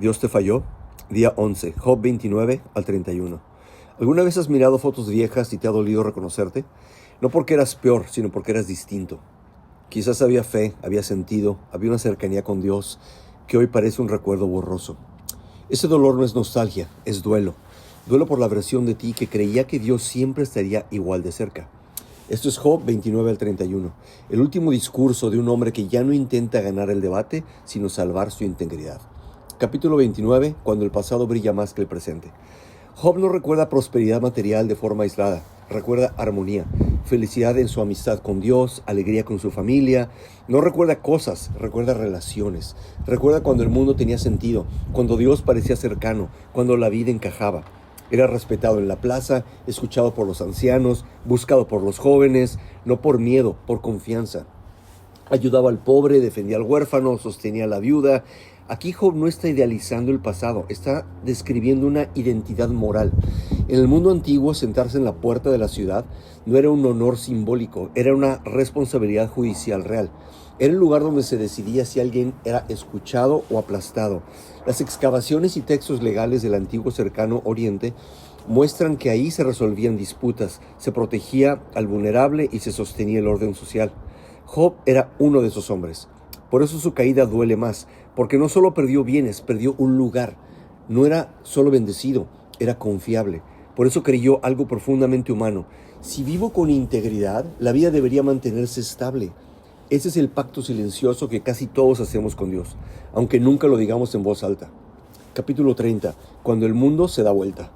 Dios te falló. Día 11, Job 29 al 31. ¿Alguna vez has mirado fotos viejas y te ha dolido reconocerte? No porque eras peor, sino porque eras distinto. Quizás había fe, había sentido, había una cercanía con Dios que hoy parece un recuerdo borroso. Ese dolor no es nostalgia, es duelo. Duelo por la versión de ti que creía que Dios siempre estaría igual de cerca. Esto es Job 29 al 31, el último discurso de un hombre que ya no intenta ganar el debate, sino salvar su integridad. Capítulo 29, cuando el pasado brilla más que el presente. Job no recuerda prosperidad material de forma aislada, recuerda armonía, felicidad en su amistad con Dios, alegría con su familia. No recuerda cosas, recuerda relaciones. Recuerda cuando el mundo tenía sentido, cuando Dios parecía cercano, cuando la vida encajaba. Era respetado en la plaza, escuchado por los ancianos, buscado por los jóvenes, no por miedo, por confianza. Ayudaba al pobre, defendía al huérfano, sostenía a la viuda. Aquí Job no está idealizando el pasado, está describiendo una identidad moral. En el mundo antiguo, sentarse en la puerta de la ciudad no era un honor simbólico, era una responsabilidad judicial real. Era el lugar donde se decidía si alguien era escuchado o aplastado. Las excavaciones y textos legales del antiguo cercano Oriente muestran que ahí se resolvían disputas, se protegía al vulnerable y se sostenía el orden social. Job era uno de esos hombres. Por eso su caída duele más, porque no solo perdió bienes, perdió un lugar. No era solo bendecido, era confiable. Por eso creyó algo profundamente humano. Si vivo con integridad, la vida debería mantenerse estable. Ese es el pacto silencioso que casi todos hacemos con Dios, aunque nunca lo digamos en voz alta. Capítulo 30, cuando el mundo se da vuelta.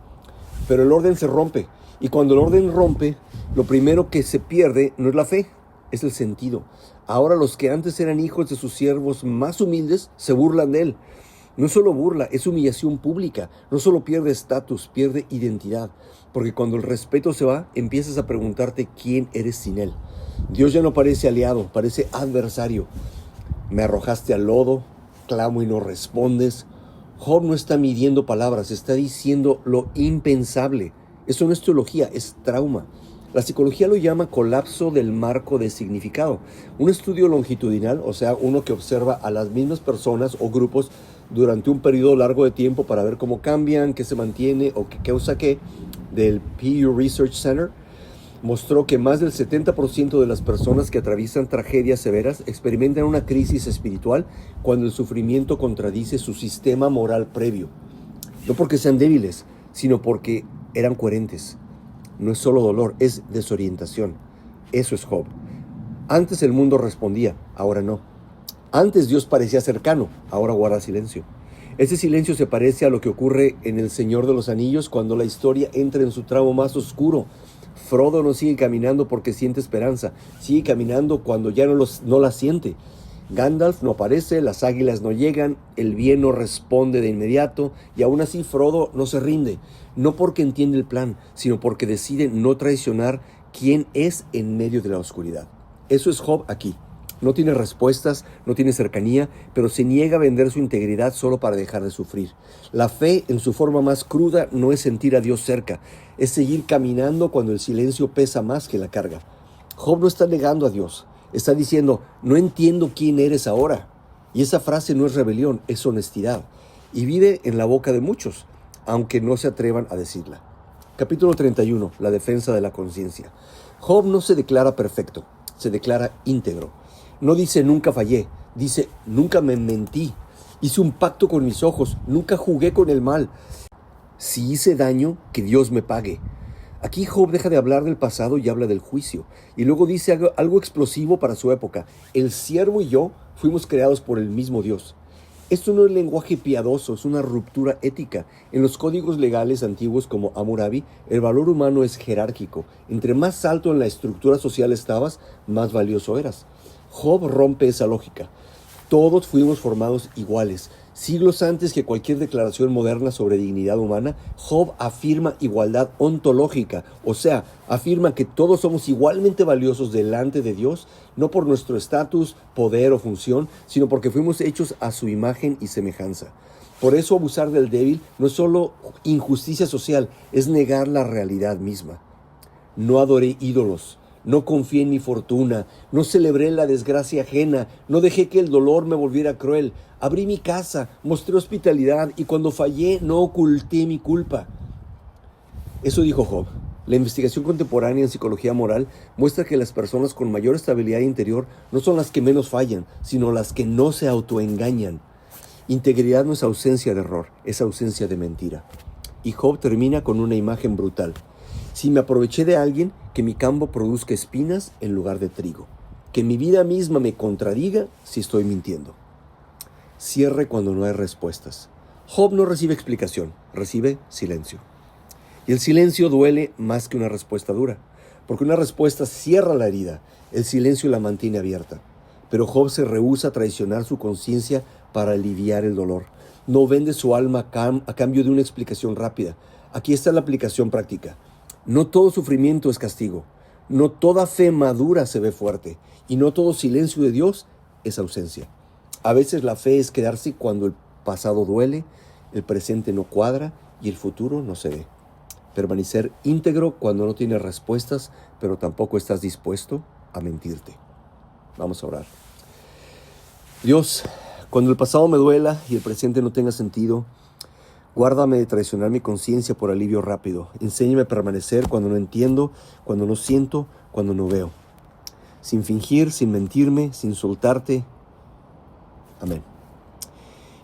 Pero el orden se rompe, y cuando el orden rompe, lo primero que se pierde no es la fe, es el sentido. Ahora los que antes eran hijos de sus siervos más humildes se burlan de él. No solo burla, es humillación pública. No solo pierde estatus, pierde identidad. Porque cuando el respeto se va, empiezas a preguntarte quién eres sin él. Dios ya no parece aliado, parece adversario. Me arrojaste al lodo, clamo y no respondes. Job no está midiendo palabras, está diciendo lo impensable. Eso no es teología, es trauma. La psicología lo llama colapso del marco de significado. Un estudio longitudinal, o sea, uno que observa a las mismas personas o grupos durante un periodo largo de tiempo para ver cómo cambian, qué se mantiene o qué causa qué, del Pew Research Center, mostró que más del 70% de las personas que atraviesan tragedias severas experimentan una crisis espiritual cuando el sufrimiento contradice su sistema moral previo. No porque sean débiles, sino porque eran coherentes. No es solo dolor, es desorientación. Eso es Job. Antes el mundo respondía, ahora no. Antes Dios parecía cercano, ahora guarda silencio. Ese silencio se parece a lo que ocurre en El Señor de los Anillos cuando la historia entra en su tramo más oscuro. Frodo no sigue caminando porque siente esperanza, sigue caminando cuando ya no la siente. Gandalf no aparece, las águilas no llegan, el bien no responde de inmediato y aún así Frodo no se rinde, no porque entiende el plan, sino porque decide no traicionar quién es en medio de la oscuridad. Eso es Job aquí. No tiene respuestas, no tiene cercanía, pero se niega a vender su integridad solo para dejar de sufrir. La fe en su forma más cruda no es sentir a Dios cerca, es seguir caminando cuando el silencio pesa más que la carga. Job no está negando a Dios. Está diciendo, no entiendo quién eres ahora. Y esa frase no es rebelión, es honestidad. Y vive en la boca de muchos, aunque no se atrevan a decirla. Capítulo 31, la defensa de la conciencia. Job no se declara perfecto, se declara íntegro. No dice nunca fallé, dice nunca me mentí. Hice un pacto con mis ojos, nunca jugué con el mal. Si hice daño, que Dios me pague. Aquí Job deja de hablar del pasado y habla del juicio. Y luego dice algo explosivo para su época. El siervo y yo fuimos creados por el mismo Dios. Esto no es lenguaje piadoso, es una ruptura ética. En los códigos legales antiguos como Hammurabi, el valor humano es jerárquico. Entre más alto en la estructura social estabas, más valioso eras. Job rompe esa lógica. Todos fuimos formados iguales. Siglos antes que cualquier declaración moderna sobre dignidad humana, Job afirma igualdad ontológica, o sea, afirma que todos somos igualmente valiosos delante de Dios, no por nuestro estatus, poder o función, sino porque fuimos hechos a su imagen y semejanza. Por eso abusar del débil no es solo injusticia social, es negar la realidad misma. No adoré ídolos, No confié en mi fortuna, no celebré la desgracia ajena, no dejé que el dolor me volviera cruel. Abrí mi casa, mostré hospitalidad y cuando fallé no oculté mi culpa. Eso dijo Job. La investigación contemporánea en psicología moral muestra que las personas con mayor estabilidad interior no son las que menos fallan, sino las que no se autoengañan. Integridad no es ausencia de error, es ausencia de mentira. Y Job termina con una imagen brutal. Si me aproveché de alguien, que mi campo produzca espinas en lugar de trigo. Que mi vida misma me contradiga si estoy mintiendo. Cierre cuando no hay respuestas. Job no recibe explicación, recibe silencio. Y el silencio duele más que una respuesta dura, porque una respuesta cierra la herida, el silencio la mantiene abierta. Pero Job se rehúsa a traicionar su conciencia para aliviar el dolor. No vende su alma a cambio de una explicación rápida. Aquí está la aplicación práctica. No todo sufrimiento es castigo. No toda fe madura se ve fuerte. Y no todo silencio de Dios es ausencia. A veces la fe es quedarse cuando el pasado duele, el presente no cuadra y el futuro no se ve. Permanecer íntegro cuando no tienes respuestas, pero tampoco estás dispuesto a mentirte. Vamos a orar. Dios, cuando el pasado me duela y el presente no tenga sentido, guárdame de traicionar mi conciencia por alivio rápido. Enséñame a permanecer cuando no entiendo, cuando no siento, cuando no veo. Sin fingir, sin mentirme, sin soltarte. Amén.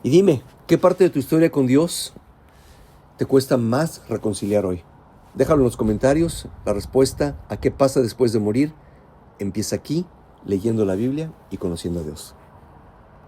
Y dime, ¿qué parte de tu historia con Dios te cuesta más reconciliar hoy? Déjalo en los comentarios. La respuesta a qué pasa después de morir empieza aquí, leyendo la Biblia y conociendo a Dios.